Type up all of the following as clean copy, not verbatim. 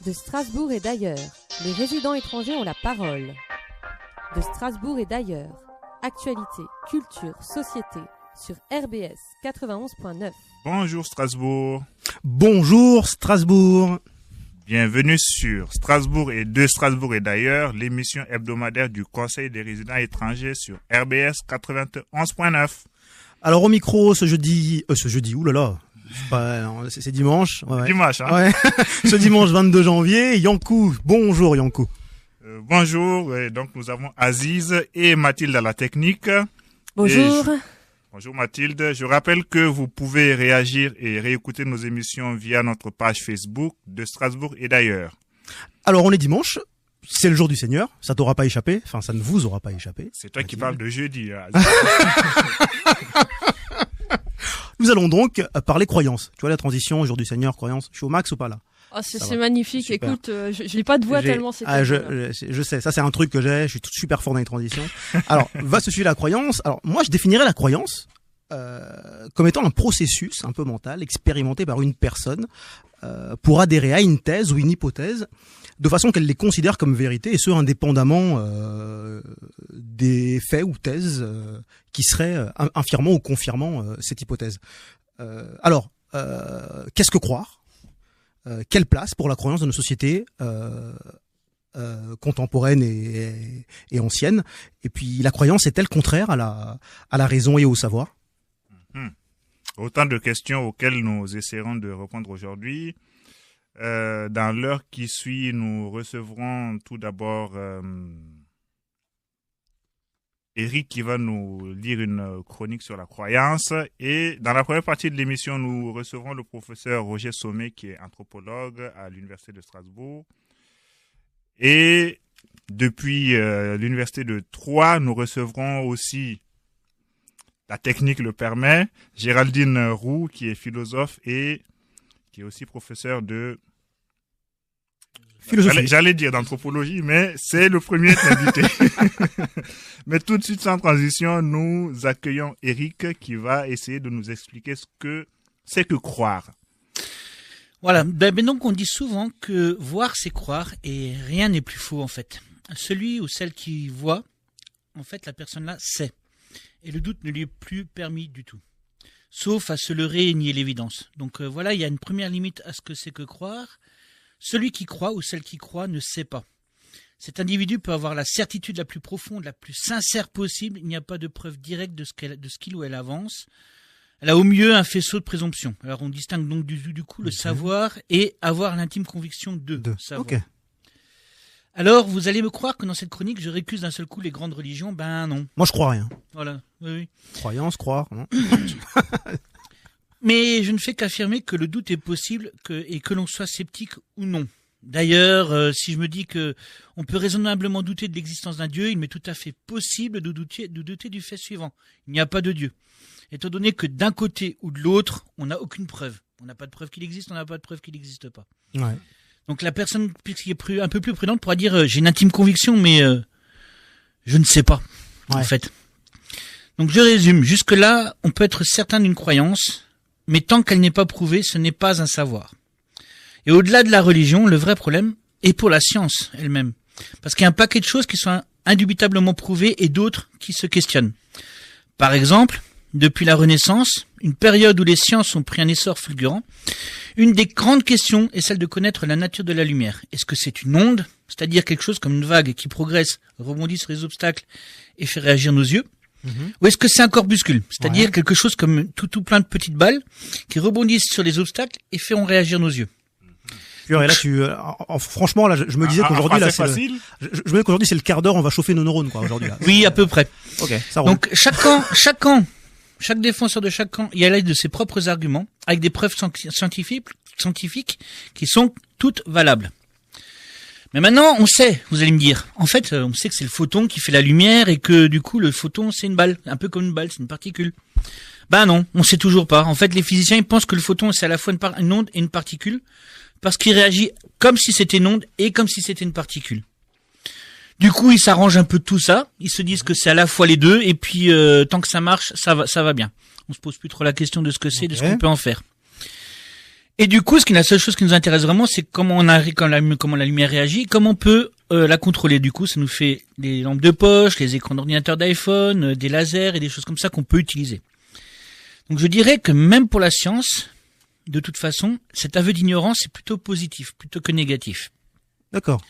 De Strasbourg et d'ailleurs, les résidents étrangers ont la parole. De Strasbourg et d'ailleurs, actualité, culture, société, sur RBS 91.9. Bonjour Strasbourg. Bonjour Strasbourg. Bienvenue sur Strasbourg et de Strasbourg et d'ailleurs, l'émission hebdomadaire du Conseil des résidents étrangers sur RBS 91.9. Alors au micro ce jeudi, oulala, c'est dimanche. Ouais. Dimanche, hein. Ouais. Ce dimanche 22 janvier, Yankou. Bonjour Yankou. Bonjour, donc nous avons Aziz et Mathilde à la technique. Bonjour. Bonjour Mathilde, je rappelle que vous pouvez réagir et réécouter nos émissions via notre page Facebook de Strasbourg et d'ailleurs. Alors on est dimanche, c'est le jour du Seigneur, ça t'aura pas échappé, enfin ça ne vous aura pas échappé. C'est toi qui parles de jeudi. Nous allons donc parler croyances. Tu vois la transition, jour du Seigneur, croyances, je suis au max ou pas là? Oh, c'est magnifique, Super. écoute, je n'ai pas de voix tellement c'est... je sais, ça c'est un truc que je suis super fort dans les transitions. Alors, va se suivre la croyance. Alors, moi je définirais la croyance comme étant un processus un peu mental expérimenté par une personne pour adhérer à une thèse ou une hypothèse de façon qu'elle les considère comme vérité et ce indépendamment des faits ou thèses qui seraient infirmant ou confirmant cette hypothèse. Alors, qu'est-ce que croire? Quelle place pour la croyance dans nos sociétés contemporaines et anciennes? Et puis la croyance est-elle contraire à la raison et au savoir? Autant de questions auxquelles nous essaierons de répondre aujourd'hui. Dans l'heure qui suit, nous recevrons tout d'abord Eric qui va nous lire une chronique sur la croyance. Et dans la première partie de l'émission, nous recevrons le professeur Roger Sommet qui est anthropologue à l'Université de Strasbourg. Et depuis l'Université de Troyes, nous recevrons aussi, la technique le permet, Géraldine Roux qui est philosophe et qui est aussi professeur de... Philosophie. J'allais dire d'anthropologie, mais c'est le premier invité. Mais tout de suite, sans transition, nous accueillons Eric qui va essayer de nous expliquer ce que c'est que croire. Voilà, ben donc on dit souvent que voir c'est croire et rien n'est plus faux en fait. Celui ou celle qui voit, en fait la personne là sait. Et le doute ne lui est plus permis du tout. Sauf à se leurrer et nier l'évidence. Donc voilà, il y a une première limite à ce que c'est que croire. Celui qui croit ou celle qui croit ne sait pas. Cet individu peut avoir la certitude la plus profonde, la plus sincère possible. Il n'y a pas de preuve directe de ce qu'il ou elle avance. Elle a au mieux un faisceau de présomption. Alors on distingue donc du coup le savoir et avoir l'intime conviction de savoir. Okay. Alors vous allez me croire que dans cette chronique je récuse d'un seul coup les grandes religions? Ben non. Moi je crois rien. Voilà, oui. Croyance, croire, non. Mais je ne fais qu'affirmer que le doute est possible et que l'on soit sceptique ou non. D'ailleurs, si je me dis que on peut raisonnablement douter de l'existence d'un Dieu, il m'est tout à fait possible de douter du fait suivant. Il n'y a pas de Dieu. Étant donné que d'un côté ou de l'autre, on n'a aucune preuve. On n'a pas de preuve qu'il existe, on n'a pas de preuve qu'il n'existe pas. Ouais. Donc la personne qui est un peu plus prudente pourra dire j'ai une intime conviction, mais je ne sais pas, en fait. Donc je résume. Jusque-là, on peut être certain d'une croyance, mais tant qu'elle n'est pas prouvée, ce n'est pas un savoir. Et au-delà de la religion, le vrai problème est pour la science elle-même. Parce qu'il y a un paquet de choses qui sont indubitablement prouvées et d'autres qui se questionnent. Par exemple, depuis la Renaissance, une période où les sciences ont pris un essor fulgurant, une des grandes questions est celle de connaître la nature de la lumière. Est-ce que c'est une onde, c'est-à-dire quelque chose comme une vague qui progresse, rebondit sur les obstacles et fait réagir nos yeux? Ou est-ce que c'est un corpuscule, c'est-à-dire quelque chose comme tout plein de petites balles qui rebondissent sur les obstacles et feront réagir nos yeux? Et là, franchement, là, je me disais qu'aujourd'hui, là, je me disais qu'aujourd'hui, c'est le quart d'heure, on va chauffer nos neurones, quoi, aujourd'hui, là. Oui, à peu près. Ok, ça roule. Donc, chaque défenseur de chaque camp y a l'aide de ses propres arguments, avec des preuves scientifiques qui sont toutes valables. Mais maintenant, on sait, vous allez me dire, en fait, on sait que c'est le photon qui fait la lumière et que du coup, le photon, c'est une balle, un peu comme une balle, c'est une particule. Ben non, on sait toujours pas. En fait, les physiciens, ils pensent que le photon, c'est à la fois une onde et une particule, parce qu'il réagit comme si c'était une onde et comme si c'était une particule. Du coup, ils s'arrangent un peu de tout ça, ils se disent que c'est à la fois les deux, et puis tant que ça marche, ça va bien. On se pose plus trop la question de ce que c'est, de ce qu'on peut en faire. Et du coup, la seule chose qui nous intéresse vraiment, c'est comment la lumière réagit, comment on peut la contrôler. Du coup, ça nous fait des lampes de poche, les écrans d'ordinateur d'iPhone, des lasers et des choses comme ça qu'on peut utiliser. Donc je dirais que même pour la science, de toute façon, cet aveu d'ignorance est plutôt positif, plutôt que négatif. D'accord.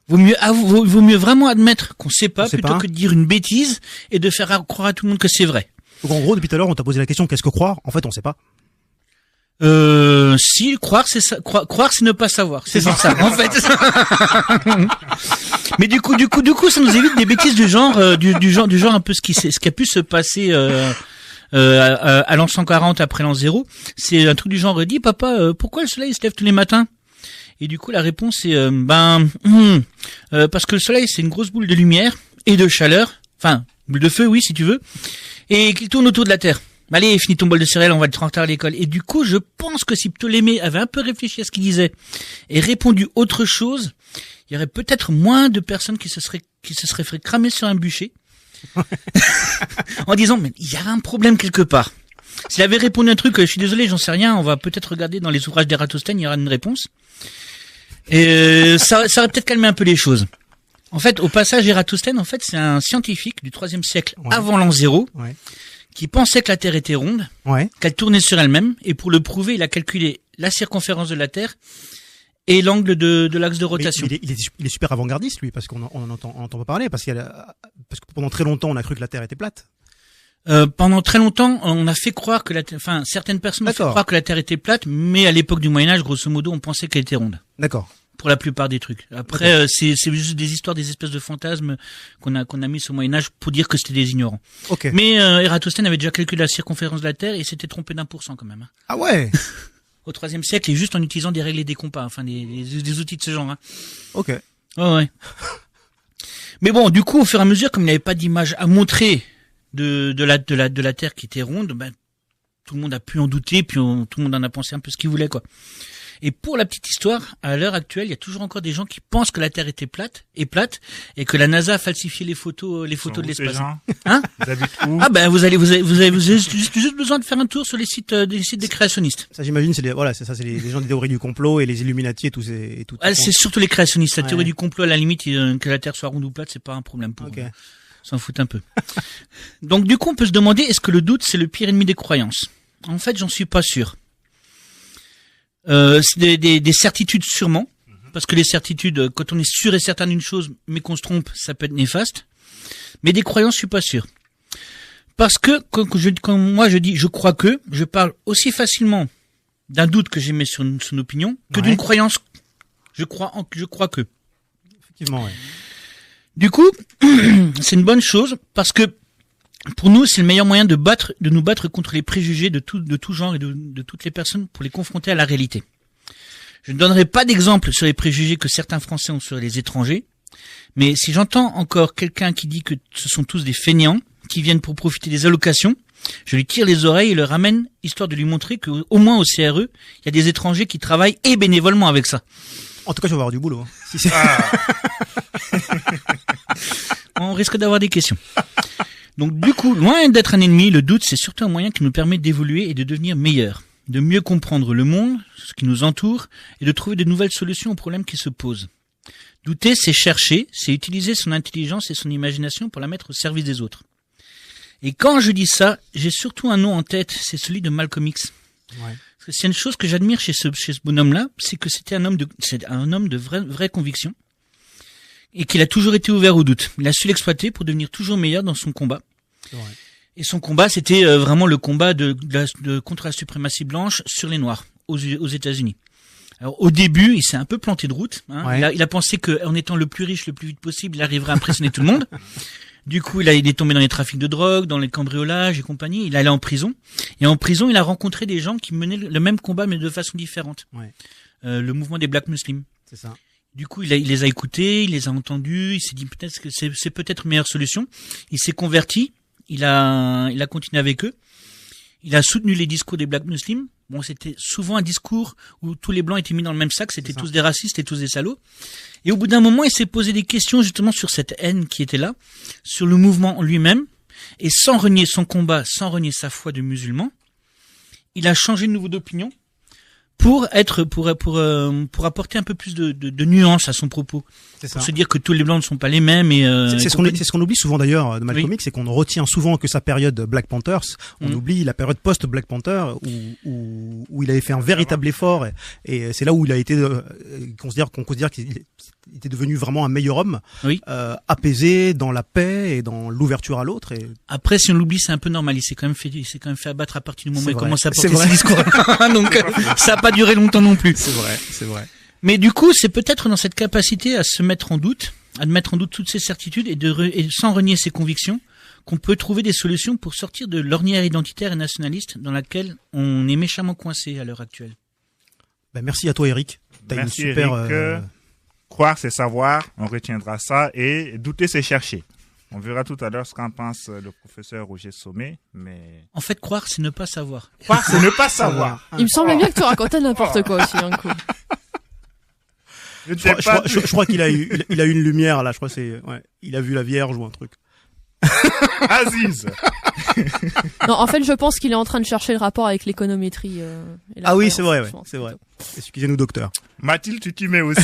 Vaut mieux vraiment admettre qu'on sait pas plutôt que de dire une bêtise et de faire croire à tout le monde que c'est vrai. Donc en gros, depuis tout à l'heure, on t'a posé la question qu'est-ce que croire? En fait, on sait pas. Si croire c'est ça, croire c'est ne pas savoir. C'est ça en fait. Mais du coup ça nous évite des bêtises du genre du genre un peu ce qui a pu se passer à l'an 140 après l'an 0. C'est un truc du genre dis papa pourquoi le soleil se lève tous les matins? Et du coup la réponse est parce que le soleil c'est une grosse boule de lumière et de chaleur, enfin boule de feu oui si tu veux, et qu'il tourne autour de la Terre. Allez, finis ton bol de céréales, on va être en retard à l'école. Et du coup, je pense que si Ptolémée avait un peu réfléchi à ce qu'il disait et répondu autre chose, il y aurait peut-être moins de personnes qui se seraient fait cramer sur un bûcher. En disant, mais il y a un problème quelque part. S'il avait répondu un truc, je suis désolé, j'en sais rien, on va peut-être regarder dans les ouvrages d'Ératosthène, il y aura une réponse. Et ça aurait peut-être calmé un peu les choses. En fait, au passage, Ératosthène, en fait, c'est un scientifique du 3e siècle avant l'an 0. Ouais. Qui pensait que la Terre était ronde, qu'elle tournait sur elle-même, et pour le prouver, il a calculé la circonférence de la Terre et l'angle de l'axe de rotation. Mais il est super avant-gardiste, lui, parce qu'on en entend pas parler, parce que pendant très longtemps, on a cru que la Terre était plate. Pendant très longtemps, on a fait croire que certaines personnes ont fait croire que la Terre était plate, mais à l'époque du Moyen-Âge, grosso modo, on pensait qu'elle était ronde. D'accord. Pour la plupart des trucs. Après, c'est juste des histoires, des espèces de fantasmes qu'on a mis au Moyen-Âge pour dire que c'était des ignorants. Okay. Mais Ératosthène avait déjà calculé la circonférence de la Terre et s'était trompé d'1% quand même. Ah ouais. Au 3e siècle, et juste en utilisant des règles et des compas, enfin des outils de ce genre. Hein. Ok. Ouais. Mais bon, du coup, au fur et à mesure, comme il n'y avait pas d'image à montrer de la Terre qui était ronde, ben tout le monde a pu en douter, puis tout le monde en a pensé un peu ce qu'il voulait, quoi. Et pour la petite histoire, à l'heure actuelle, il y a toujours encore des gens qui pensent que la Terre était plate, et que la NASA a falsifié les photos de l'espace. Hein? Vous habitent où? Ah ben vous avez juste besoin de faire un tour sur les sites des créationnistes. Ça j'imagine c'est les gens des théories du complot et les Illuminati et tout. C'est surtout les créationnistes. La théorie du complot à la limite que la Terre soit ronde ou plate, c'est pas un problème pour eux. S'en foutent un peu. Donc du coup, on peut se demander est-ce que le doute c'est le pire ennemi des croyances? En fait, j'en suis pas sûr. C'est des certitudes sûrement, parce que les certitudes, quand on est sûr et certain d'une chose, mais qu'on se trompe, ça peut être néfaste. Mais des croyances, je suis pas sûr. Parce que quand moi je dis je crois que, je parle aussi facilement d'un doute que j'émets sur une opinion que d'une croyance. Je crois que. Effectivement, ouais. Du coup, c'est une bonne chose parce que pour nous, c'est le meilleur moyen de nous battre contre les préjugés de tout genre et de toutes les personnes pour les confronter à la réalité. Je ne donnerai pas d'exemple sur les préjugés que certains Français ont sur les étrangers, mais si j'entends encore quelqu'un qui dit que ce sont tous des fainéants, qui viennent pour profiter des allocations, je lui tire les oreilles et le ramène, histoire de lui montrer qu'au moins au CRE, il y a des étrangers qui travaillent et bénévolement avec ça. En tout cas, je vais avoir du boulot. Hein. On risque d'avoir des questions. Donc du coup, loin d'être un ennemi, le doute c'est surtout un moyen qui nous permet d'évoluer et de devenir meilleurs, de mieux comprendre le monde, ce qui nous entoure, et de trouver de nouvelles solutions aux problèmes qui se posent. Douter, c'est chercher, c'est utiliser son intelligence et son imagination pour la mettre au service des autres. Et quand je dis ça, j'ai surtout un nom en tête, c'est celui de Malcolm X. Ouais. Parce que c'est une chose que j'admire chez ce bonhomme-là, c'est que c'est un homme de vraie conviction. Et qu'il a toujours été ouvert au doute. Il a su l'exploiter pour devenir toujours meilleur dans son combat. Ouais. Et son combat, c'était vraiment le combat contre la suprématie blanche sur les Noirs aux États-Unis. Alors au début, il s'est un peu planté de route. Hein. Ouais. Il a pensé qu'en étant le plus riche, le plus vite possible, il arriverait à impressionner tout le monde. Du coup, il est tombé dans les trafics de drogue, dans les cambriolages et compagnie. Il allait en prison. Et en prison, il a rencontré des gens qui menaient le même combat, mais de façon différente. Ouais. Le mouvement des Black Muslims. C'est ça. Du coup, il les a écoutés, il les a entendus, il s'est dit peut-être que c'est peut-être une meilleure solution. Il s'est converti, il a continué avec eux. Il a soutenu les discours des Black Muslims. Bon, c'était souvent un discours où tous les blancs étaient mis dans le même sac, c'était tous des racistes et tous des salauds. Et au bout d'un moment, il s'est posé des questions justement sur cette haine qui était là, sur le mouvement en lui-même, et sans renier son combat, sans renier sa foi de musulman, il a changé de nouveau d'opinion pour apporter un peu plus de nuance à son propos. C'est ça. Pour se dire que tous les blancs ne sont pas les mêmes et c'est ce qu'on oublie souvent d'ailleurs de Malcolm X, c'est qu'on retient souvent que sa période Black Panthers, on oublie la période post Black Panther où il avait fait un véritable effort et c'est là où il a été qu'on considère qu'il était devenu vraiment un meilleur homme, apaisé dans la paix et dans l'ouverture à l'autre. Et après, si on l'oublie, c'est un peu normal. Il s'est quand même fait abattre à partir du moment où il commence à porter ses discours. Donc ça a pas duré longtemps non plus. C'est vrai. Mais du coup, c'est peut-être dans cette capacité à se mettre en doute, à mettre en doute toutes ses certitudes et sans renier ses convictions, qu'on peut trouver des solutions pour sortir de l'ornière identitaire et nationaliste dans laquelle on est méchamment coincé à l'heure actuelle. Ben, merci à toi, Eric. Merci, une super, Eric. Croire, c'est savoir. On retiendra ça. Et douter, c'est chercher. On verra tout à l'heure ce qu'en pense le professeur Roger Sommet, mais... En fait, croire, c'est ne pas savoir. Croire, c'est ne pas savoir. Il me semblait bien que tu racontais n'importe quoi aussi, un coup. Je crois qu'il a eu une lumière, là. Je crois que c'est, il a vu la Vierge ou un truc. Aziz. Non, en fait, je pense qu'il est en train de chercher le rapport avec l'économétrie. Oui, c'est vrai, c'est vrai. Excusez-nous, docteur. Mathilde, tu t'y mets aussi.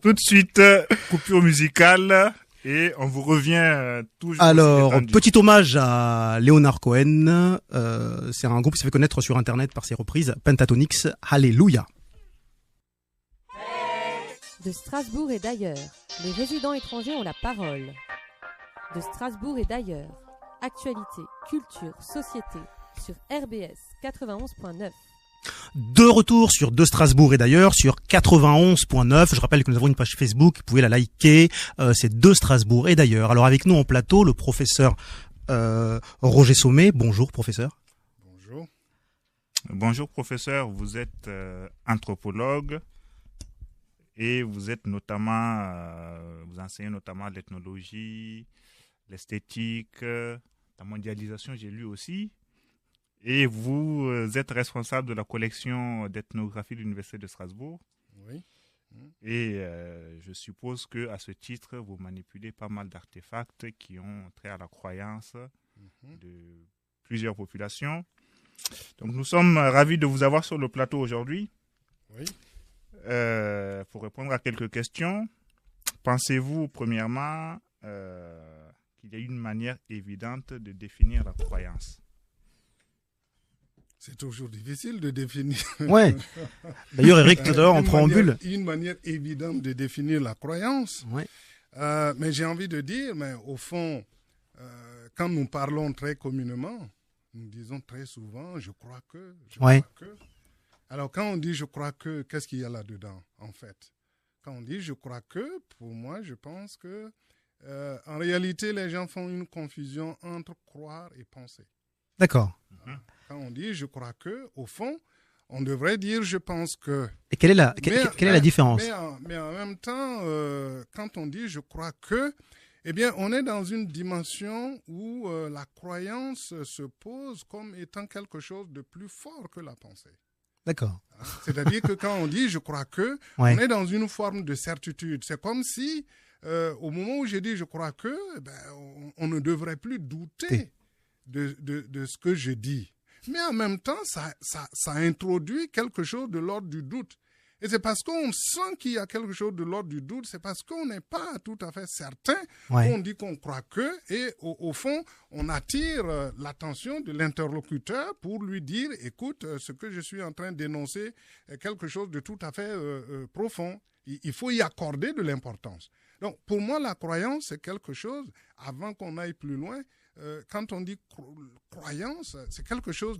Tout de suite, coupure musicale et on vous revient toujours. Alors, petit hommage à Leonard Cohen. C'est un groupe qui s'est fait connaître sur Internet par ses reprises. Pentatonix, Alléluia. De Strasbourg et d'ailleurs, les résidents étrangers ont la parole. De Strasbourg et d'ailleurs, actualité, culture, société, sur RBS 91.9. De retour sur De Strasbourg et d'ailleurs sur 91.9. Je rappelle que nous avons une page Facebook, vous pouvez la liker. C'est De Strasbourg et d'ailleurs. Alors avec nous en plateau, le professeur Roger Sommet. Bonjour professeur. Bonjour. Bonjour professeur, vous êtes anthropologue. Et vous êtes notamment, vous enseignez notamment l'ethnologie, l'esthétique, la mondialisation, j'ai lu aussi. Et vous êtes responsable de la collection d'ethnographie de l'Université de Strasbourg. Oui. Et je suppose qu'à ce titre, vous manipulez pas mal d'artefacts qui ont trait à la croyance de plusieurs populations. Donc nous sommes ravis de vous avoir sur le plateau aujourd'hui. Oui. Pour répondre à quelques questions, pensez-vous premièrement qu'il y a une manière évidente de définir la croyance? C'est toujours difficile de définir. Ouais. D'ailleurs, Eric, tout à l'heure, en préambule. Une manière évidente de définir la croyance. Ouais. Mais j'ai envie de dire, mais au fond, quand nous parlons très communément, nous disons très souvent, je crois que, je crois que. Alors, quand on dit « je crois que », qu'est-ce qu'il y a là-dedans, en fait? Quand on dit « je crois que », pour moi, je pense que, en réalité, les gens font une confusion entre croire et penser. D'accord. Quand on dit « je crois que », au fond, on devrait dire « je pense que ». Et quelle est la différence? Mais en même temps, quand on dit « je crois que », eh bien, on est dans une dimension où la croyance se pose comme étant quelque chose de plus fort que la pensée. D'accord. C'est-à-dire que quand on dit « je crois que », on est dans une forme de certitude. C'est comme si, au moment où j'ai dit « je crois que », on ne devrait plus douter de ce que je dis. Mais en même temps, ça introduit quelque chose de l'ordre du doute. Et c'est parce qu'on sent qu'il y a quelque chose de l'ordre du doute, c'est parce qu'on n'est pas tout à fait certain qu'on dit qu'on croit que, et au fond, on attire l'attention de l'interlocuteur pour lui dire, écoute, ce que je suis en train d'énoncer est quelque chose de tout à fait profond. Il faut y accorder de l'importance. Donc, pour moi, la croyance, c'est quelque chose, avant qu'on aille plus loin, quand on dit croyance, c'est quelque chose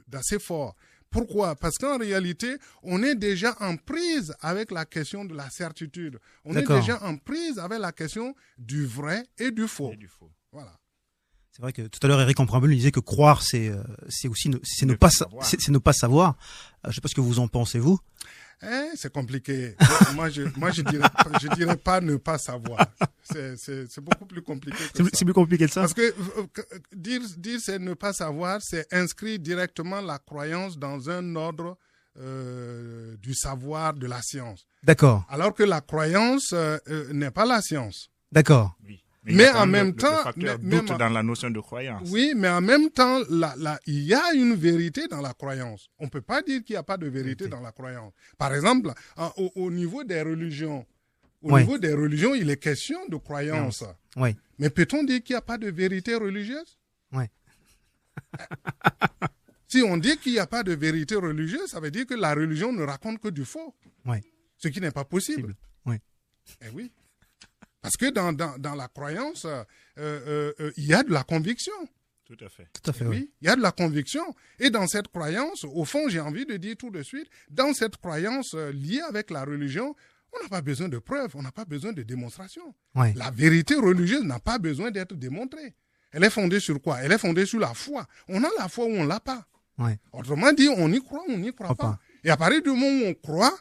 d'assez fort. Pourquoi? Parce qu'en réalité, on est déjà en prise avec la question de la certitude. On est déjà en prise avec la question du vrai et du faux. Voilà. C'est vrai que tout à l'heure, Eric en préambule disait que croire, c'est aussi ne pas savoir. Je sais pas ce que vous en pensez, vous. C'est compliqué. moi, je dirais pas ne pas savoir. C'est beaucoup plus compliqué que ça. C'est plus compliqué que ça. Parce que dire c'est ne pas savoir, c'est inscrire directement la croyance dans un ordre du savoir, de la science. D'accord. Alors que la croyance n'est pas la science. D'accord. Oui. Mais en même temps, le facteur doute dans la notion de croyance. Oui, mais en même temps, il y a une vérité dans la croyance. On peut pas dire qu'il n'y a pas de vérité dans la croyance. Par exemple, au niveau des religions, niveau des religions, il est question de croyance. Oui. Mais peut-on dire qu'il n'y a pas de vérité religieuse? Oui. Si on dit qu'il n'y a pas de vérité religieuse, ça veut dire que la religion ne raconte que du faux. Oui. Ce qui n'est pas possible. Oui. Eh oui. Parce que dans la croyance, il y a de la conviction. Tout à fait. Tout à fait, oui. Il y a de la conviction. Et dans cette croyance, au fond, j'ai envie de dire tout de suite, dans cette croyance liée avec la religion, on n'a pas besoin de preuves, on n'a pas besoin de démonstration. Oui. La vérité religieuse n'a pas besoin d'être démontrée. Elle est fondée sur quoi? Elle est fondée sur la foi. On a la foi ou on l'a pas. Oui. Autrement dit, on y croit ou on n'y croit pas. Et à partir du moment où on croit,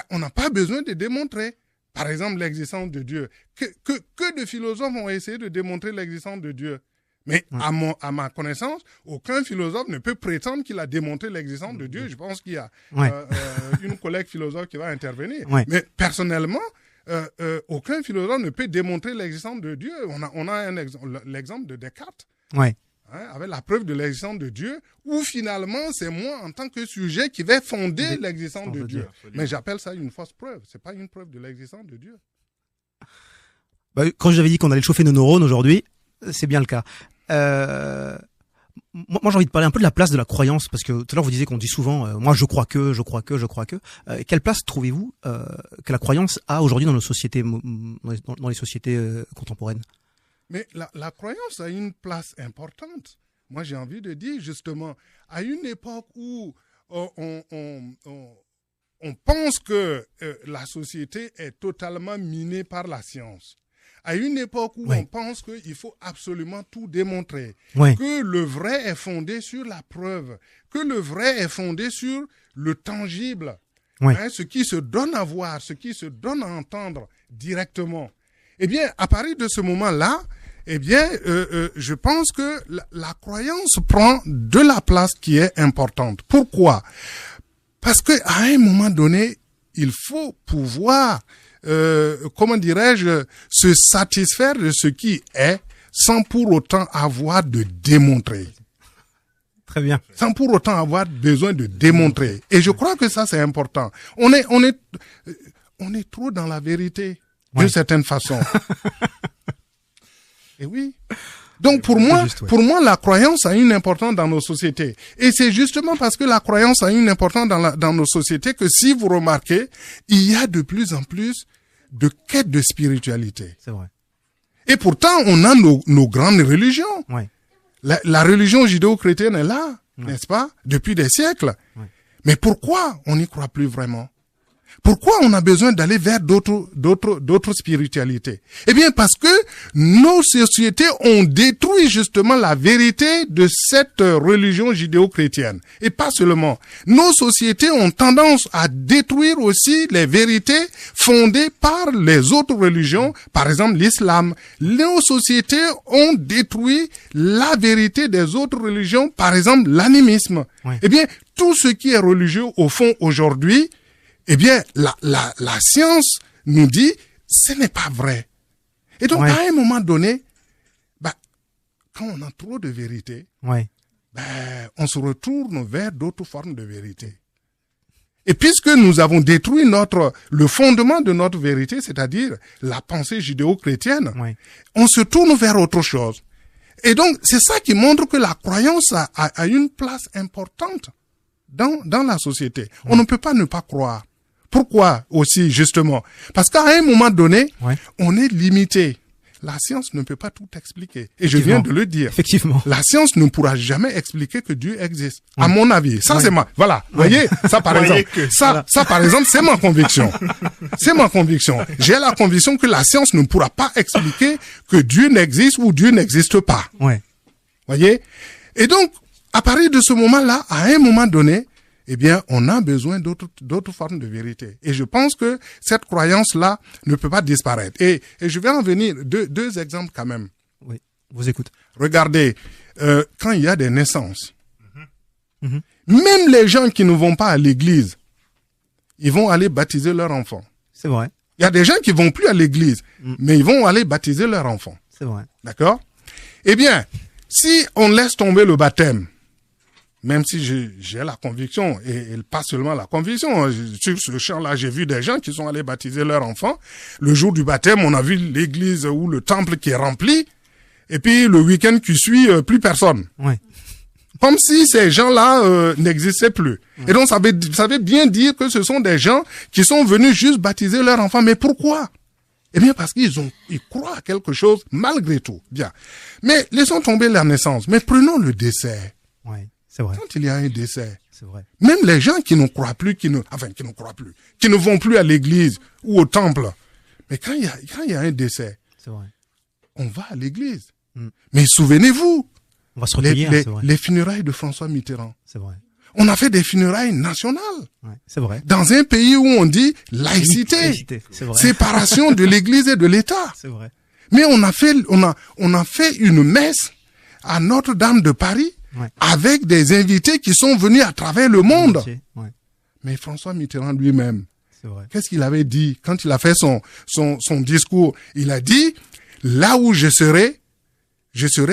on n'a pas besoin de démontrer. Par exemple, l'existence de Dieu. Que de philosophes ont essayé de démontrer l'existence de Dieu? Mais à ma connaissance, aucun philosophe ne peut prétendre qu'il a démontré l'existence de Dieu. Je pense qu'il y a une collègue philosophe qui va intervenir. Ouais. Mais personnellement, aucun philosophe ne peut démontrer l'existence de Dieu. On a l'exemple de Descartes. Ouais. Avec la preuve de l'existence de Dieu, où finalement c'est moi en tant que sujet qui vais fonder l'existence de Dieu. Mais j'appelle ça une fausse preuve. C'est pas une preuve de l'existence de Dieu. Quand j'avais dit qu'on allait chauffer nos neurones aujourd'hui, c'est bien le cas. Moi, j'ai envie de parler un peu de la place de la croyance, parce que tout à l'heure vous disiez qu'on dit souvent, moi je crois que. Quelle place trouvez-vous que la croyance a aujourd'hui dans nos sociétés, dans les sociétés contemporaines? Mais la croyance a une place importante. Moi, j'ai envie de dire, justement, à une époque où on pense que la société est totalement minée par la science, à une époque où on pense qu'il faut absolument tout démontrer, que le vrai est fondé sur la preuve, que le vrai est fondé sur le tangible, ce qui se donne à voir, ce qui se donne à entendre directement. Eh bien, à partir de ce moment-là, je pense que la croyance prend de la place qui est importante. Pourquoi? Parce que à un moment donné, il faut pouvoir, se satisfaire de ce qui est, sans pour autant avoir de démontrer. Très bien. Sans pour autant avoir besoin de démontrer. Et je crois que ça, c'est important. On est trop dans la vérité, d'une certaine façon. Et oui. Donc pour moi, la croyance a une importance dans nos sociétés. Et c'est justement parce que la croyance a une importance dans nos sociétés que si vous remarquez, il y a de plus en plus de quêtes de spiritualité. C'est vrai. Et pourtant, on a nos grandes religions. Ouais. La religion judéo-chrétienne est là, n'est-ce pas, depuis des siècles. Ouais. Mais pourquoi on n'y croit plus vraiment? Pourquoi on a besoin d'aller vers d'autres spiritualités? Eh bien, parce que nos sociétés ont détruit justement la vérité de cette religion judéo-chrétienne. Et pas seulement. Nos sociétés ont tendance à détruire aussi les vérités fondées par les autres religions, par exemple l'islam. Nos sociétés ont détruit la vérité des autres religions, par exemple l'animisme. Ouais. Eh bien, tout ce qui est religieux, au fond, aujourd'hui, eh bien, la science nous dit, ce n'est pas vrai. Et donc, à un moment donné, quand on a trop de vérité, on se retourne vers d'autres formes de vérité. Et puisque nous avons détruit le fondement de notre vérité, c'est-à-dire la pensée judéo-chrétienne, on se tourne vers autre chose. Et donc, c'est ça qui montre que la croyance a une place importante dans la société. On ne peut pas ne pas croire. Pourquoi aussi, justement? Parce qu'à un moment donné, on est limité. La science ne peut pas tout expliquer. Et je viens de le dire. Effectivement. La science ne pourra jamais expliquer que Dieu existe. À mon avis. Ça, c'est voilà. Vous voyez? Ça, par exemple. Ça, par exemple, c'est ma conviction. C'est ma conviction. J'ai la conviction que la science ne pourra pas expliquer que Dieu n'existe ou Dieu n'existe pas. Voyez? Et donc, à partir de ce moment-là, à un moment donné, eh bien, on a besoin d'autres formes de vérité. Et je pense que cette croyance-là ne peut pas disparaître. Et je vais en venir deux exemples quand même. Oui, vous écoute. Regardez, quand il y a des naissances, même les gens qui ne vont pas à l'église, ils vont aller baptiser leur enfant. C'est vrai. Il y a des gens qui vont plus à l'église, mais ils vont aller baptiser leur enfant. C'est vrai. D'accord? Eh bien, si on laisse tomber le baptême, même si j'ai la conviction, et pas seulement la conviction, hein, sur ce champ-là, j'ai vu des gens qui sont allés baptiser leur enfant. Le jour du baptême, on a vu l'église ou le temple qui est rempli, et puis le week-end qui suit, plus personne. Ouais. Comme si ces gens-là n'existaient plus. Et donc, ça veut bien dire que ce sont des gens qui sont venus juste baptiser leur enfant. Mais pourquoi? Eh bien, parce qu'ils croient à quelque chose malgré tout. Bien. Mais laissons tomber la naissance. Mais prenons le décès. Ouais, c'est vrai. Quand il y a un décès, C'est vrai. même les gens qui ne croient plus, qui ne vont plus à l'église ou au temple. Mais quand il y a un décès, C'est vrai. on va à l'église. Mm. Mais souvenez-vous, On va se recueillir, c'est vrai. les funérailles de François Mitterrand. C'est vrai. On a fait des funérailles nationales. Ouais, c'est vrai. Dans un pays où on dit laïcité, Laïcité, c'est vrai. séparation de l'église et de l'État. C'est vrai. Mais on a fait une messe à Notre-Dame de Paris, Ouais. avec des invités qui sont venus à travers le monde. Ouais, Mais François Mitterrand lui-même, c'est vrai. qu'est-ce qu'il avait dit quand il a fait son discours? Il a dit, là où je serai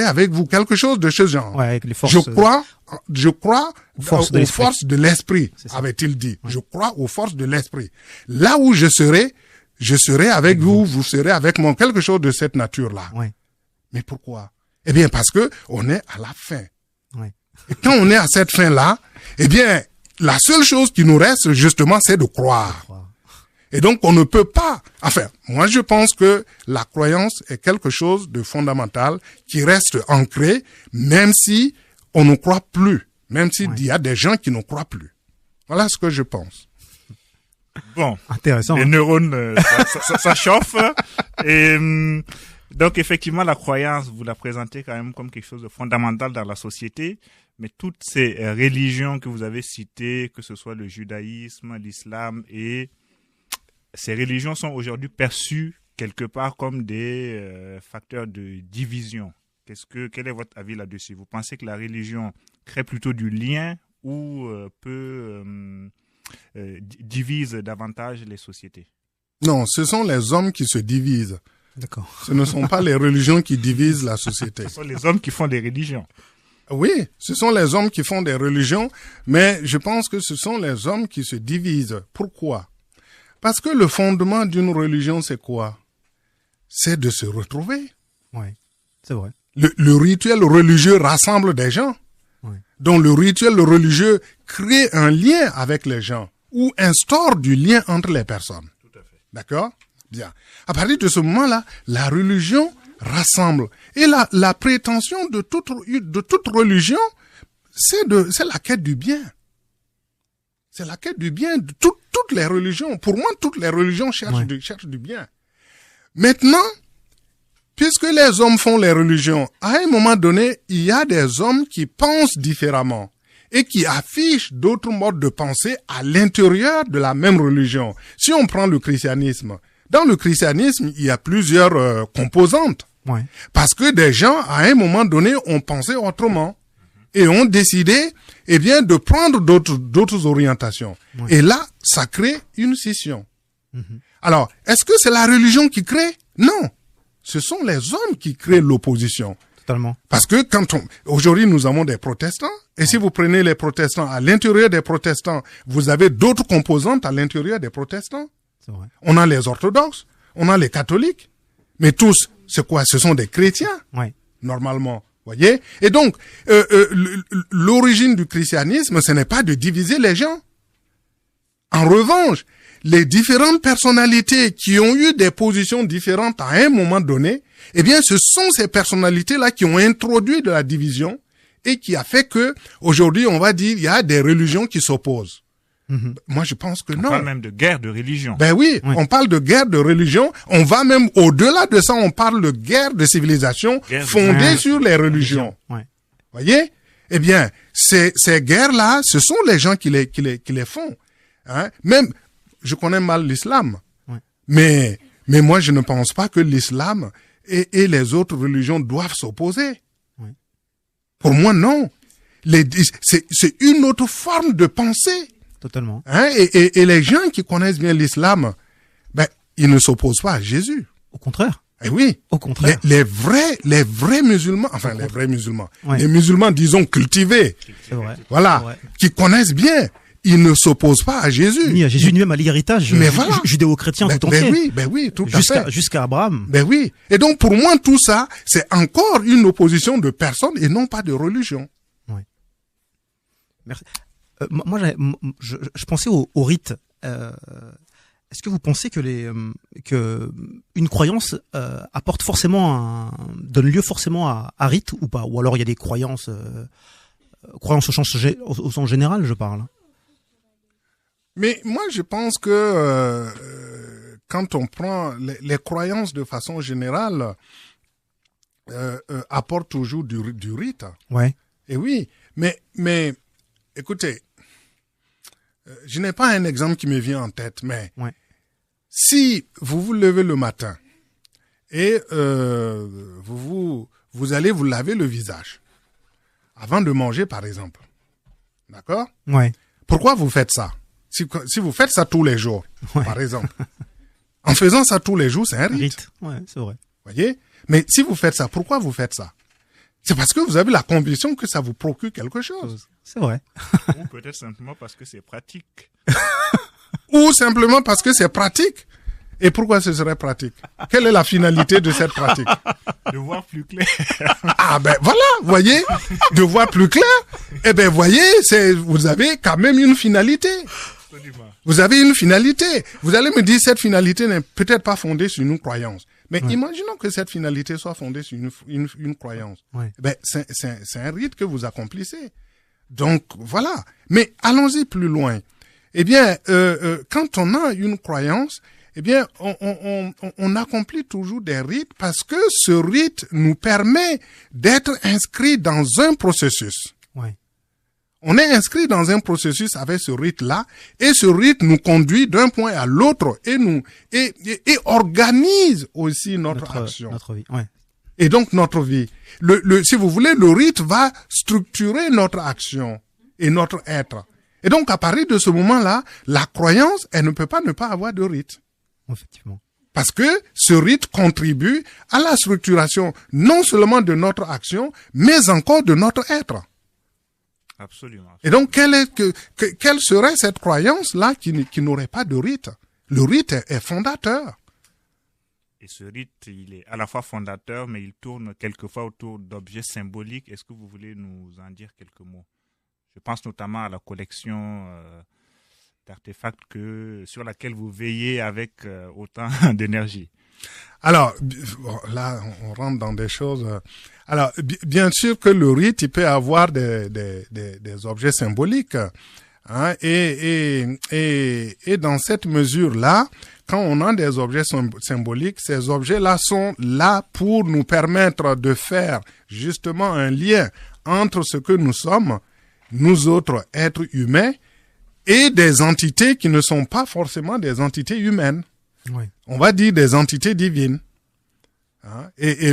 avec vous, quelque chose de ce genre. Ouais, avec les forces. Je crois aux forces de aux l'esprit. forces de l'esprit, C'est ça. avait-il dit. Ouais. Je crois aux forces de l'esprit. Là où je serai avec vous, vous serez avec moi, quelque chose de cette nature-là. Ouais. Mais pourquoi? Eh bien, parce que on est à la fin. Ouais. Et quand on est à cette fin-là, eh bien, la seule chose qui nous reste, justement, c'est de croire. Et donc, on ne peut pas, enfin, moi, je pense que la croyance est quelque chose de fondamental qui reste ancré, même si on ne croit plus, même s'il y a des gens qui ne croient plus. Voilà ce que je pense. Bon. Intéressant. Les neurones, ça chauffe. Et donc, effectivement, la croyance, vous la présentez quand même comme quelque chose de fondamental dans la société. Mais toutes ces religions que vous avez citées, que ce soit le judaïsme, l'islam et ces religions sont aujourd'hui perçues quelque part comme des facteurs de division. Quel est votre avis là-dessus? Vous pensez que la religion crée plutôt du lien ou divise davantage les sociétés? Non, ce sont les hommes qui se divisent. D'accord. Ce ne sont pas les religions qui divisent la société. Ce sont les hommes qui font des religions. Oui, ce sont les hommes qui font des religions, mais je pense que ce sont les hommes qui se divisent. Pourquoi? Parce que le fondement d'une religion, c'est quoi? C'est de se retrouver. Oui, c'est vrai. Le rituel religieux rassemble des gens. Oui. Donc le rituel religieux crée un lien avec les gens ou instaure du lien entre les personnes. Tout à fait. D'accord? Bien. À partir de ce moment-là, la religion rassemble. Et la prétention de toute religion, c'est la quête du bien. C'est la quête du bien de toutes les religions. Pour moi, toutes les religions cherchent du bien. Maintenant, puisque les hommes font les religions, à un moment donné, il y a des hommes qui pensent différemment et qui affichent d'autres modes de pensée à l'intérieur de la même religion. Si on prend le christianisme, dans le christianisme, il y a plusieurs composantes. Ouais. Parce que des gens, à un moment donné, ont pensé autrement et ont décidé, eh bien, de prendre d'autres orientations. Ouais. Et là, ça crée une scission. Alors, est-ce que c'est la religion qui crée? Non. Ce sont les hommes qui créent l'opposition. Totalement. Parce que aujourd'hui, nous avons des protestants, et si vous prenez les protestants, à l'intérieur des protestants, vous avez d'autres composantes à l'intérieur des protestants. C'est vrai. On a les orthodoxes, on a les catholiques, mais tous, c'est quoi? Ce sont des chrétiens, normalement. Voyez? Et donc, l'origine du christianisme, ce n'est pas de diviser les gens. En revanche, les différentes personnalités qui ont eu des positions différentes à un moment donné, eh bien, ce sont ces personnalités-là qui ont introduit de la division et qui a fait que, aujourd'hui, on va dire, il y a des religions qui s'opposent. Moi, je pense que non. On parle même de guerre de religion. Ben oui, on parle de guerre de religion. On va même au-delà de ça, on parle de guerre de civilisation fondée sur les religions. Voyez? Eh bien, ces guerres-là, ce sont les gens qui les font. Hein? Même, je connais mal l'islam. Mais moi, je ne pense pas que l'islam et les autres religions doivent s'opposer. Pour moi, non. C'est une autre forme de pensée. Totalement. Hein? Et les gens qui connaissent bien l'islam, ben, ils ne s'opposent pas à Jésus. Au contraire. Eh oui. Au contraire. Les vrais musulmans, enfin les vrais musulmans, Ouais. les musulmans disons cultivés, C'est vrai. voilà, C'est vrai. qui connaissent bien, ils ne s'opposent pas à Jésus. Ni à Jésus, ni même à l'héritage Mais voilà. judéo-chrétien tout entier. Ben oui, tout à fait. Jusqu'à Abraham. Ben oui. Et donc pour moi tout ça, c'est encore une opposition de personnes et non pas de religion. Merci. Moi, je pensais au rite. Est-ce que vous pensez que que une croyance apporte forcément donne lieu forcément à rite ou pas? Ou alors il y a des croyances au sens général, je parle. Mais moi je pense que quand on prend les croyances de façon générale apportent toujours du rite. Ouais. Et oui, mais écoutez, je n'ai pas un exemple qui me vient en tête, mais Ouais. si vous vous levez le matin et vous allez vous laver le visage avant de manger, par exemple, d'accord? Ouais. Pourquoi vous faites ça? Si vous faites ça tous les jours, Ouais. par exemple, en faisant ça tous les jours, c'est un rite. Rite. Ouais, c'est vrai. Voyez? Mais si vous faites ça, pourquoi vous faites ça? C'est parce que vous avez la conviction que ça vous procure quelque chose. C'est vrai. Ou peut-être simplement parce que c'est pratique. Ou simplement parce que c'est pratique. Et pourquoi ce serait pratique? Quelle est la finalité de cette pratique? De voir plus clair. Ah ben voilà, voyez, de voir plus clair. Eh ben voyez, vous avez quand même une finalité. Absolument. Vous avez une finalité. Vous allez me dire cette finalité n'est peut-être pas fondée sur une croyance. Mais imaginons que cette finalité soit fondée sur une croyance. Ouais. Ben c'est un rite que vous accomplissez. Donc voilà. Mais allons-y plus loin. Eh bien, quand on a une croyance, eh bien, on accomplit toujours des rites parce que ce rite nous permet d'être inscrits dans un processus. Ouais. On est inscrit dans un processus avec ce rite-là, et ce rite nous conduit d'un point à l'autre et organise aussi notre action. Notre vie. Ouais. Et donc notre vie. Si vous voulez, le rite va structurer notre action et notre être. Et donc à partir de ce moment-là, la croyance, elle ne peut pas ne pas avoir de rite. Effectivement. Parce que ce rite contribue à la structuration non seulement de notre action, mais encore de notre être. Absolument. Et donc, quelle serait cette croyance-là qui n'aurait pas de rite? Le rite est fondateur. Et ce rite, il est à la fois fondateur, mais il tourne quelquefois autour d'objets symboliques. Est-ce que vous voulez nous en dire quelques mots? Je pense notamment à la collection d'artefacts sur laquelle vous veillez avec autant d'énergie. Alors, là, on rentre dans des choses. Alors, bien sûr que le rite, il peut avoir des objets symboliques. Hein, et dans cette mesure-là, quand on a des objets symboliques, ces objets-là sont là pour nous permettre de faire justement un lien entre ce que nous sommes, nous autres êtres humains, et des entités qui ne sont pas forcément des entités humaines. Oui. On va dire des entités divines. Hein? Et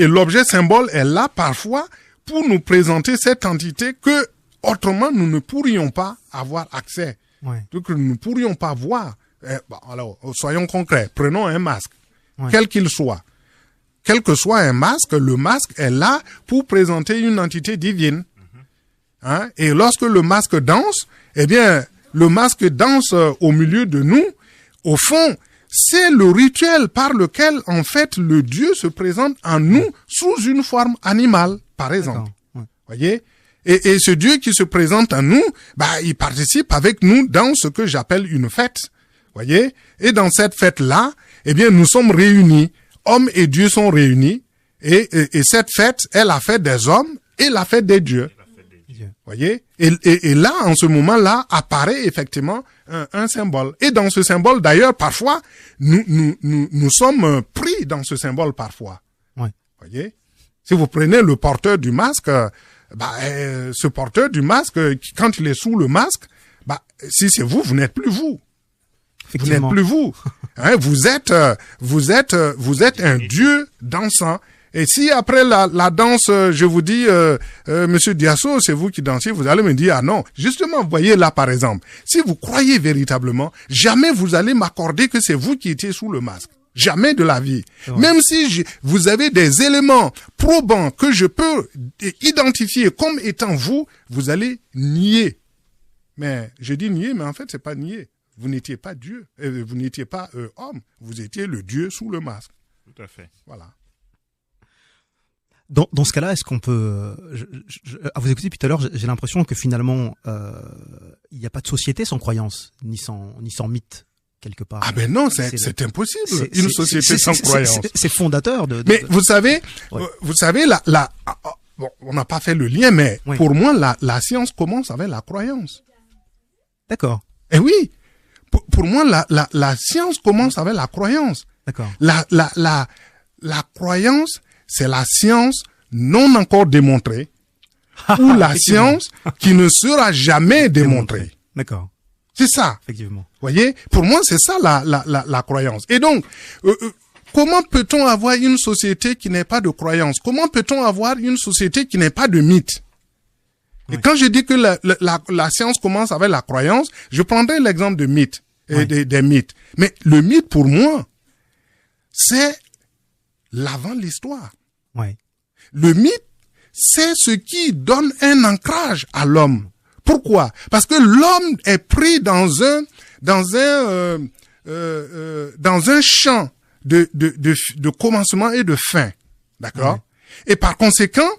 l'objet symbole est là parfois pour nous présenter cette entité que autrement nous ne pourrions pas avoir accès. Oui. Donc nous ne pourrions pas voir. Alors, soyons concrets. Prenons un masque, Oui. quel qu'il soit. Quel que soit un masque, le masque est là pour présenter une entité divine. Hein? Et lorsque le masque danse, eh bien, le masque danse au milieu de nous. Au fond, c'est le rituel par lequel, en fait, le Dieu se présente en nous sous une forme animale, par exemple. Ouais. Voyez? Et ce Dieu qui se présente en nous, il participe avec nous dans ce que j'appelle une fête. Voyez? Et dans cette fête-là, eh bien, nous sommes réunis. Hommes et Dieu sont réunis. Et cette fête est la fête des hommes et la fête des dieux. Voyez? Et là, en ce moment-là, apparaît effectivement un symbole. Et dans ce symbole, d'ailleurs, parfois, nous sommes pris dans ce symbole parfois. Ouais. Voyez? Si vous prenez le porteur du masque, ce porteur du masque, quand il est sous le masque, si c'est vous, vous n'êtes plus vous. Vous n'êtes plus vous. Hein, vous êtes un Dieu dansant. Et si après la danse, je vous dis, Monsieur Diasso, c'est vous qui dansez, vous allez me dire, ah non. Justement, vous voyez là, par exemple, si vous croyez véritablement, jamais vous allez m'accorder que c'est vous qui étiez sous le masque. Jamais de la vie. Même si vous avez des éléments probants que je peux identifier comme étant vous, vous allez nier. Mais je dis nier, mais en fait, c'est pas nier. Vous n'étiez pas Dieu, vous n'étiez pas homme. Vous étiez le Dieu sous le masque. Tout à fait. Voilà. Dans ce cas-là, est-ce qu'on peut... à vous écouter depuis tout à l'heure, j'ai l'impression que finalement, il n'y a pas de société sans croyance, ni sans mythe. Quelque part. Ah ben non, c'est impossible. Une société sans croyance. C'est fondateur Mais vous savez, bon, on n'a pas fait le lien, mais pour moi, la science commence avec la croyance. D'accord. Eh oui, pour moi, la science commence avec la croyance. D'accord. La croyance, c'est la science non encore démontrée ou la science qui ne sera jamais démontrée. D'accord. C'est ça. Effectivement. Voyez, pour moi, c'est ça la croyance. Et donc, comment peut-on avoir une société qui n'est pas de croyance? Comment peut-on avoir une société qui n'est pas de mythe? Et quand je dis que la science commence avec la croyance, je prendrai l'exemple de mythe, des mythes. Mais le mythe, pour moi, c'est l'avant l'histoire. Ouais. Le mythe, c'est ce qui donne un ancrage à l'homme. Pourquoi? Parce que l'homme est pris dans un champ de commencement et de fin. D'accord? Et par conséquent,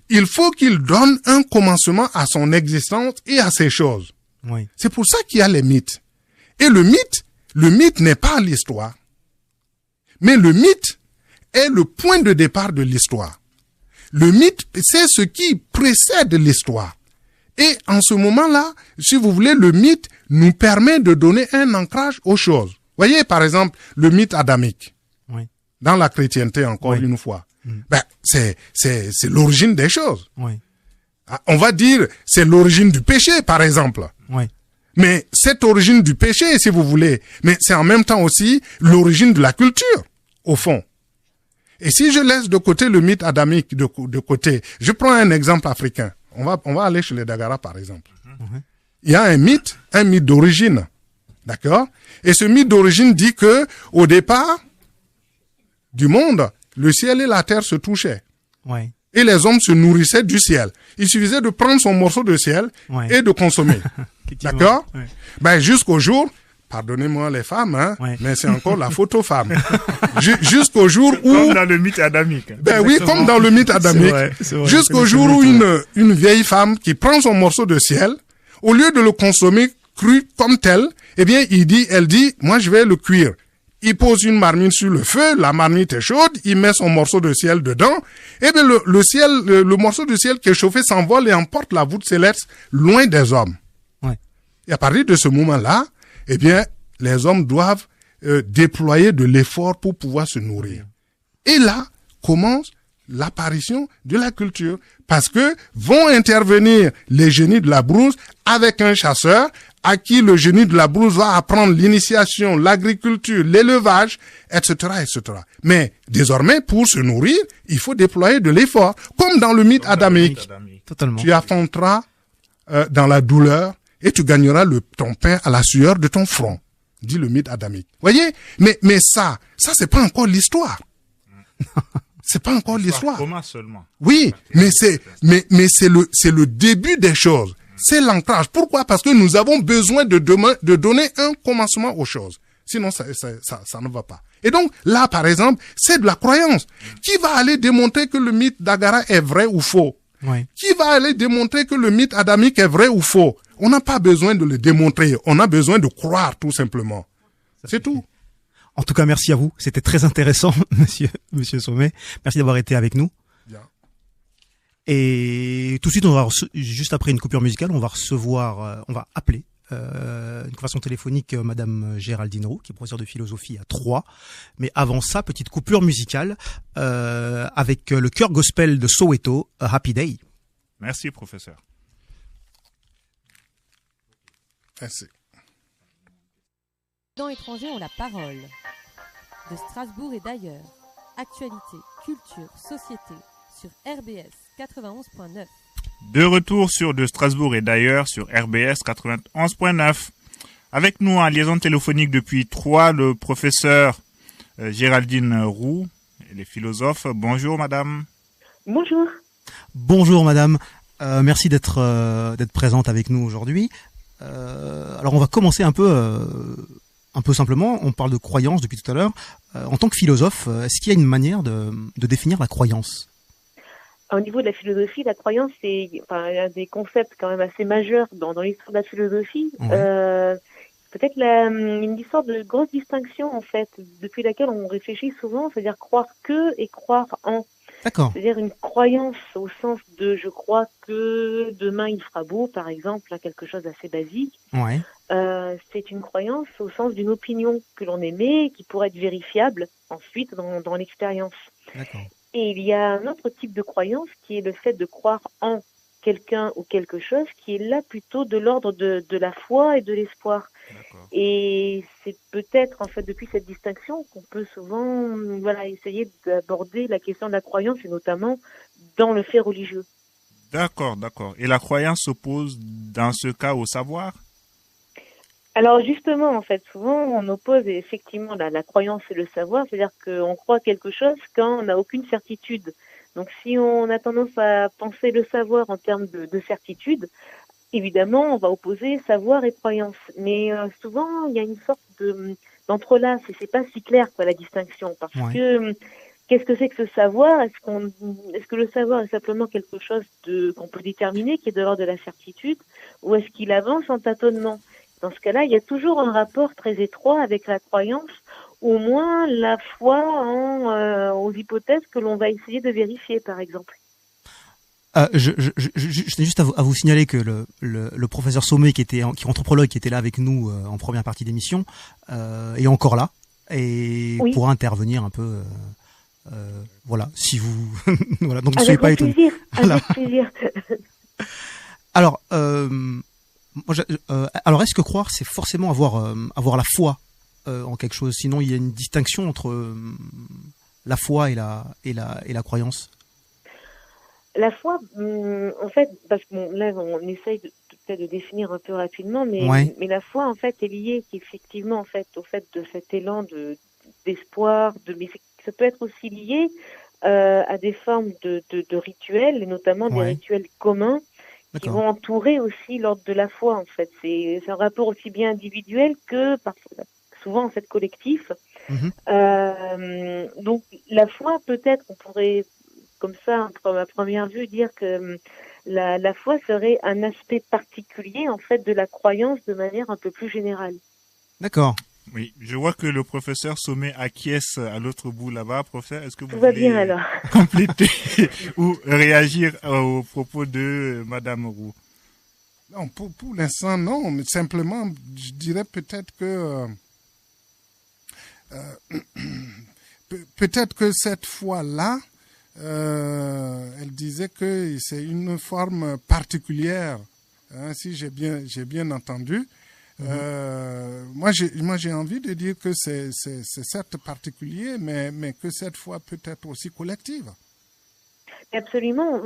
il faut qu'il donne un commencement à son existence et à ses choses. Oui. C'est pour ça qu'il y a les mythes. Et le mythe n'est pas l'histoire. Mais le mythe est le point de départ de l'histoire. Le mythe, c'est ce qui précède l'histoire. Et en ce moment-là, si vous voulez, le mythe nous permet de donner un ancrage aux choses. Voyez, par exemple, le mythe adamique. Oui. Dans la chrétienté, encore une fois. Ben, c'est l'origine des choses. Oui. On va dire, c'est l'origine du péché, par exemple. Oui. Mais cette origine du péché, si vous voulez, mais c'est en même temps aussi l'origine de la culture, au fond. Et si je laisse de côté le mythe adamique de côté, je prends un exemple africain. On va aller chez les Dagara, par exemple. Il y a un mythe d'origine. D'accord? Et ce mythe d'origine dit que, au départ du monde, le ciel et la terre se touchaient. Ouais. Et les hommes se nourrissaient du ciel. Il suffisait de prendre son morceau de ciel et de consommer. D'accord? Ouais. Ben, jusqu'au jour, pardonnez-moi les femmes, hein, mais c'est encore la photo femme. Jusqu'au jour où... Comme dans le mythe adamique. Ben oui, comme dans le mythe adamique. C'est vrai. Jusqu'au jour où une vieille femme qui prend son morceau de ciel, au lieu de le consommer cru comme tel, eh bien, elle dit, moi, je vais le cuire. Il pose une marmite sur le feu, la marmite est chaude, il met son morceau de ciel dedans, et bien, le morceau de ciel qui est chauffé s'envole et emporte la voûte céleste loin des hommes. Ouais. Et à partir de ce moment-là, eh bien, les hommes doivent déployer de l'effort pour pouvoir se nourrir. Et là commence l'apparition de la culture, parce que vont intervenir les génies de la brousse avec un chasseur à qui le génie de la brousse va apprendre l'initiation, l'agriculture, l'élevage, etc., etc. Mais désormais, pour se nourrir, il faut déployer de l'effort, comme dans le mythe adamique. Totalement. Tu affronteras dans la douleur et tu gagneras ton pain à la sueur de ton front, dit le mythe adamique. Voyez? Mais ça c'est pas encore l'histoire. C'est pas encore l'histoire. Comment seulement? Oui, mais c'est le début des choses. C'est l'ancrage. Pourquoi? Parce que nous avons besoin de donner un commencement aux choses. Sinon, ça ne va pas. Et donc, là, par exemple, c'est de la croyance. Qui va aller démontrer que le mythe d'Agara est vrai ou faux? Ouais. Qui va aller démontrer que le mythe adamique est vrai ou faux? On n'a pas besoin de le démontrer. On a besoin de croire, tout simplement. C'est tout. En tout cas, merci à vous. C'était très intéressant, monsieur Sommet. Merci d'avoir été avec nous. Bien. Et tout de suite, juste après une coupure musicale, on va appeler une conversation téléphonique Madame Géraldine Roux, qui est professeure de philosophie à Troyes. Mais avant ça, petite coupure musicale avec le chœur gospel de Soweto, A Happy Day. Merci, professeur. Merci. Dans étrangers ont la parole. De Strasbourg et d'ailleurs. Actualité, culture, société sur RBS 91.9. De retour sur De Strasbourg et d'ailleurs sur RBS 91.9. Avec nous en liaison téléphonique depuis Troyes, le professeur Géraldine Roux, elle est philosophe. Bonjour madame. Bonjour. Bonjour madame, merci d'être présente avec nous aujourd'hui. Alors on va commencer un peu simplement, on parle de croyance depuis tout à l'heure. En tant que philosophe, est-ce qu'il y a une manière de définir la croyance ? Au niveau de la philosophie, la croyance, c'est un des concepts quand même assez majeurs dans l'histoire de la philosophie. Ouais. Peut-être une histoire de grosse distinction en fait, depuis laquelle on réfléchit souvent, c'est-à-dire croire que et croire en. D'accord. C'est-à-dire une croyance au sens de je crois que demain il fera beau, par exemple, quelque chose d'assez basique. Ouais. C'est une croyance au sens d'une opinion que l'on émet, qui pourrait être vérifiable ensuite dans l'expérience. D'accord. Et il y a un autre type de croyance qui est le fait de croire en quelqu'un ou quelque chose, qui est là plutôt de l'ordre de la foi et de l'espoir. D'accord. Et c'est peut-être en fait depuis cette distinction qu'on peut souvent essayer d'aborder la question de la croyance et notamment dans le fait religieux. D'accord. Et la croyance s'oppose dans ce cas au savoir ? Alors justement, en fait, souvent on oppose effectivement la croyance et le savoir, c'est-à-dire qu'on croit quelque chose quand on n'a aucune certitude. Donc si on a tendance à penser le savoir en termes de certitude, évidemment on va opposer savoir et croyance. Mais souvent il y a une sorte d'entrelace et c'est pas si clair la distinction parce que qu'est-ce que c'est que ce savoir ? Est-ce que le savoir est simplement quelque chose qu'on peut déterminer, qui est de l'ordre de la certitude, ou est-ce qu'il avance en tâtonnement ? Dans ce cas-là, il y a toujours un rapport très étroit avec la croyance, au moins la foi aux hypothèses que l'on va essayer de vérifier, par exemple. Je tenais juste à vous signaler que le professeur Sommet, qui est anthropologue, qui était là avec nous en première partie d'émission, est encore là et pourra intervenir un peu. Voilà, si vous voilà, donc ne soyez pas étonnés. Avec plaisir. Alors, alors est-ce que croire, c'est forcément avoir la foi en quelque chose ? Sinon, il y a une distinction entre la foi et la croyance. La foi, en fait, parce que là, on essaye peut-être de définir un peu rapidement, mais la foi, en fait, est liée effectivement, en fait, au fait de cet élan d'espoir, mais ça peut être aussi lié à des formes de rituels, et notamment des rituels communs, qui vont entourer aussi l'ordre de la foi, en fait. C'est un rapport aussi bien individuel que souvent, en fait, collectif. Donc, la foi, peut-être, on pourrait, comme ça, à première vue, dire que la foi serait un aspect particulier, en fait, de la croyance de manière un peu plus générale. D'accord. Oui, je vois que le professeur Sommet acquiesce à l'autre bout là-bas. Professeur, est-ce que vous voulez bien, alors. compléter ou réagir aux propos de Madame Roux? Non, pour l'instant, non. Mais simplement, je dirais peut-être que peut-être que cette fois-là, elle disait que c'est une forme particulière, si j'ai bien entendu. Moi j'ai envie de dire que c'est certes particulier, mais que cette fois peut être aussi collective. Absolument,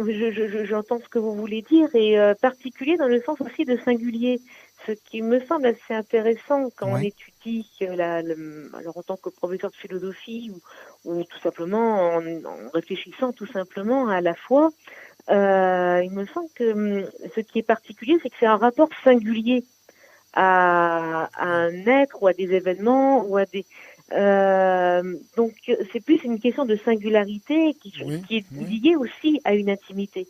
j'entends ce que vous voulez dire, et particulier dans le sens aussi de singulier, ce qui me semble assez intéressant quand on étudie alors en tant que professeur de philosophie ou tout simplement en réfléchissant tout simplement à la foi, il me semble que ce qui est particulier, c'est que c'est un rapport singulier à un être ou à des événements ou à des donc c'est plus une question de singularité qui est liée aussi à une intimité.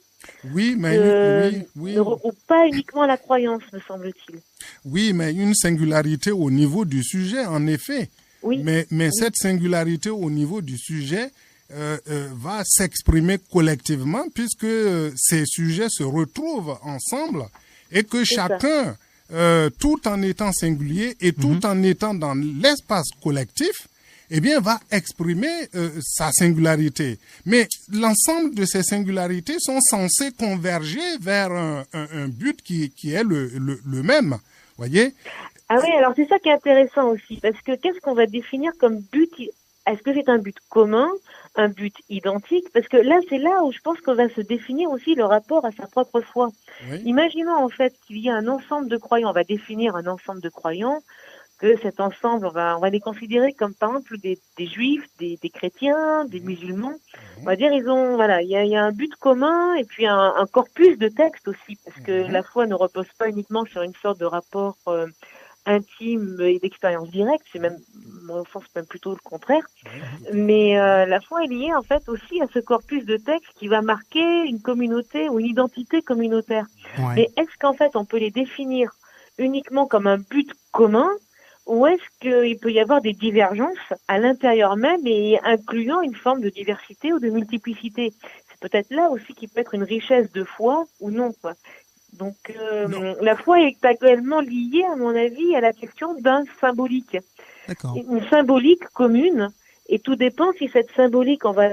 Oui, mais ne regroupe pas uniquement la croyance, me semble-t-il. Oui, mais une singularité au niveau du sujet, en effet. Oui. Mais cette singularité au niveau du sujet va s'exprimer collectivement puisque ces sujets se retrouvent ensemble et que chacun tout en étant singulier et tout en étant dans l'espace collectif, eh bien, va exprimer sa singularité. Mais l'ensemble de ces singularités sont censées converger vers un but qui est le même, voyez? Ah oui, alors c'est ça qui est intéressant aussi, parce que qu'est-ce qu'on va définir comme but? Est-ce que c'est un but commun, un but identique? Parce que là, c'est là où je pense qu'on va se définir aussi le rapport à sa propre foi. Oui. Imaginons en fait qu'il y a un ensemble de croyants, on va définir un ensemble de croyants que cet ensemble, on va les considérer comme par exemple des juifs, des chrétiens, des musulmans. On va dire, il y a un but commun et puis un corpus de textes aussi, parce que la foi ne repose pas uniquement sur une sorte de rapport intime et d'expérience directe, c'est même, au sens même plutôt le contraire. Mais la foi est liée en fait aussi à ce corpus de textes qui va marquer une communauté ou une identité communautaire. Ouais. Mais est-ce qu'en fait on peut les définir uniquement comme un but commun, ou est-ce qu'il peut y avoir des divergences à l'intérieur même et incluant une forme de diversité ou de multiplicité? C'est peut-être là aussi qui peut être une richesse de foi ou non, quoi. Donc la foi est actuellement liée, à mon avis, à la question d'un symbolique. D'accord. Une symbolique commune, et tout dépend si cette symbolique, on va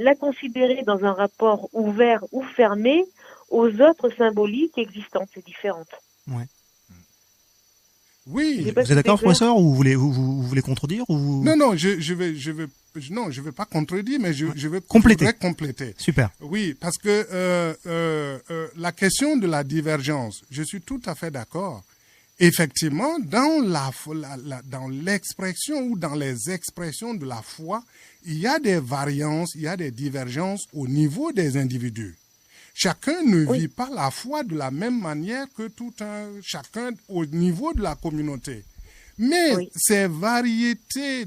la considérer dans un rapport ouvert ou fermé aux autres symboliques existantes et différentes. Ouais. Oui. Vous êtes d'accord, professeur, ou vous voulez contredire, ou Non, je vais pas contredire, mais je vais compléter. Super. Oui, parce que la question de la divergence, je suis tout à fait d'accord. Effectivement, dans l'expression ou dans les expressions de la foi, il y a des variances, il y a des divergences au niveau des individus. Chacun ne vit pas la foi de la même manière que chacun au niveau de la communauté. Mais ces variétés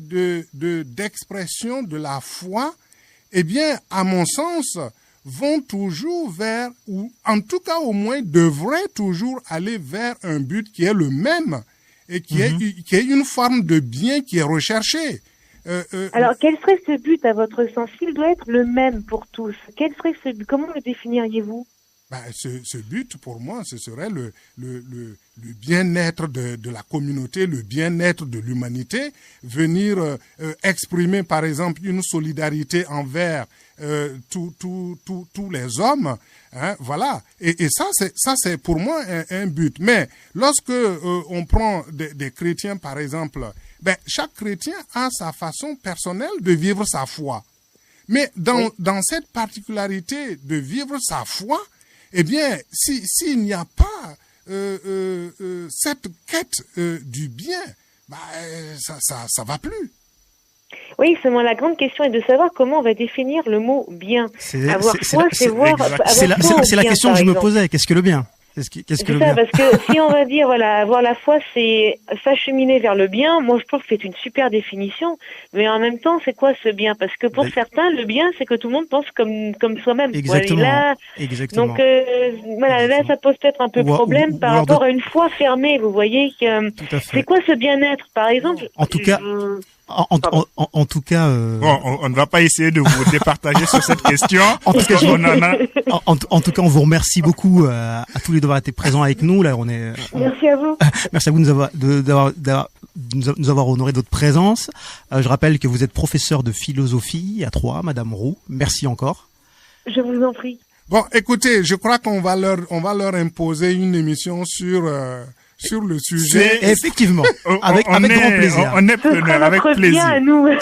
d'expression de la foi, eh bien, à mon sens, vont toujours vers, ou en tout cas au moins devraient toujours aller vers un but qui est le même et qui est une forme de bien qui est recherché. Alors, quel serait ce but à votre sens? Il doit être le même pour tous. Quel serait ce but? Comment le définiriez-vous? Ce but, pour moi, ce serait le bien-être de la communauté, le bien-être de l'humanité, venir exprimer, par exemple, une solidarité envers tous les hommes, hein, voilà. Et ça, c'est pour moi un but. Mais lorsque on prend des chrétiens, par exemple, chaque chrétien a sa façon personnelle de vivre sa foi. Mais dans cette particularité de vivre sa foi, eh bien, s'il n'y a pas cette quête du bien, ça va plus. Oui, seulement la grande question est de savoir comment on va définir le mot bien. Avoir foi, c'est voir. C'est la question que je me posais. Qu'est-ce que le bien? C'est ça, parce que si on va dire, avoir la foi, c'est s'acheminer vers le bien, moi je trouve que c'est une super définition, mais en même temps, c'est quoi ce bien? Parce que pour certains, le bien, c'est que tout le monde pense comme soi-même. Exactement. Exactement. Donc, là, ça pose peut-être un peu problème par rapport à une foi fermée, vous voyez, c'est quoi ce bien-être, par exemple? En tout cas, en tout cas, bon, on ne va pas essayer de vous départager sur cette question. En tout cas, on vous remercie beaucoup à tous les deux d'avoir été présents avec nous. Là, merci à vous. Merci à vous de nous avoir honoré de votre présence. Je rappelle que vous êtes professeur de philosophie à Troyes, Madame Roux. Merci encore. Je vous en prie. Bon, écoutez, je crois qu'on va leur imposer une émission sur le sujet. Effectivement, avec grand plaisir. On est preneur, avec plaisir. Bien à nous. Mais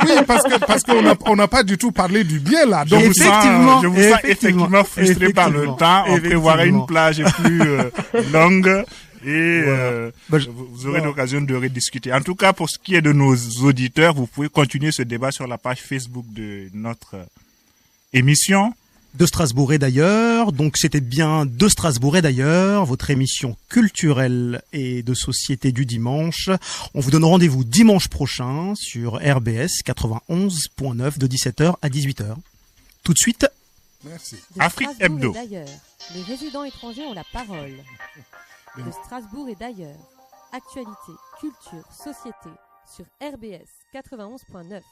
oui, parce qu'on n'a pas du tout parlé du bien là. Donc je vous sens effectivement frustré par le temps. On prévoirait une plage plus longue. Et vous aurez l'occasion de rediscuter. En tout cas, pour ce qui est de nos auditeurs, vous pouvez continuer ce débat sur la page Facebook de notre émission. De Strasbourg et d'ailleurs, donc c'était bien De Strasbourg et d'ailleurs, votre émission culturelle et de société du dimanche. On vous donne rendez-vous dimanche prochain sur RBS 91.9 de 17h à 18h. Tout de suite, merci. Afrique Hebdo. Les résidents étrangers ont la parole. De Strasbourg et d'ailleurs, actualité, culture, société sur RBS 91.9.